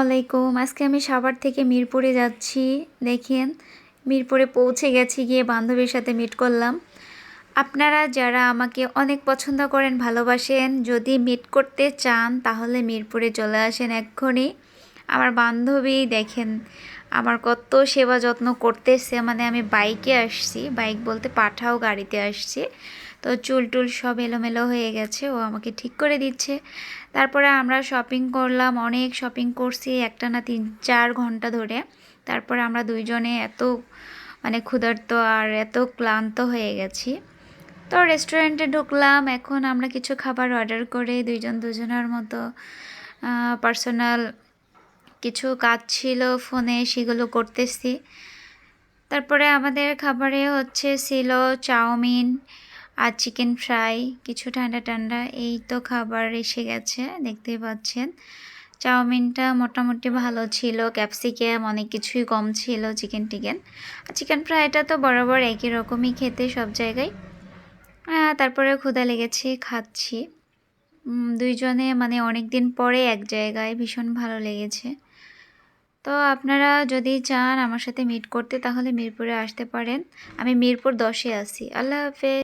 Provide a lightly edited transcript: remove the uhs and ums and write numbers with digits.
আলাইকুম। আজকে আমি সাভার থেকে মিরপুরে যাচ্ছি। দেখেন, মিরপুরে পৌঁছে গেছি, গিয়ে বান্ধবীর সাথে মিট করলাম। আপনারা যারা আমাকে অনেক পছন্দ করেন, ভালোবাসেন, যদি মিট করতে চান তাহলে মিরপুরে চলে আসেন এক্ষুনি। আমার বান্ধবী দেখেন আমার কত সেবা যত্ন করতেছে, মানে আমি বাইকে আসছি, বাইক বলতে পাঠাও গাড়িতে আসছি, তো চুল টুল সব এলোমেলো হয়ে গেছে, ও আমাকে ঠিক করে দিচ্ছে। তারপরে আমরা শপিং করলাম, অনেক শপিং করছি, একটা না 3-4 ঘন্টা ধরে। তারপরে আমরা দুইজনে এত মানে ক্ষুধার্ত আর এত ক্লান্ত হয়ে গেছি, তো রেস্টুরেন্টে ঢুকলাম। এখন আমরা কিছু খাবার অর্ডার করে দুইজন দুজনের মতো পার্সোনাল কিছু কাজ ছিল ফোনে, সেগুলো করতেছি। তারপরে আমাদের খাবারে ছিল চাউমিন আর চিকেন ফ্রাই, কিছু ঠান্ডা ঠান্ডা, এই তো খাবার এসে গেছে, দেখতেই পাচ্ছেন। চাউমিনটা মোটামুটি ভালো ছিল, ক্যাপসিকাম অনেক কিছুই কম ছিল, চিকেন টিকেন। আর চিকেন ফ্রাইটা তো বরাবর একই রকমই খেতে সব জায়গায়। তারপরে ক্ষুধা লেগেছে, খাচ্ছি। দুইজনে মানে অনেক দিন পরে এক জায়গায়, ভীষণ ভালো লেগেছে। তো আপনারা যদি চান আমার সাথে মিট করতে তাহলে মিরপুরে আসতে পারেন। আমি মিরপুর 10-এ আছি। আল্লাহ হাফেজ।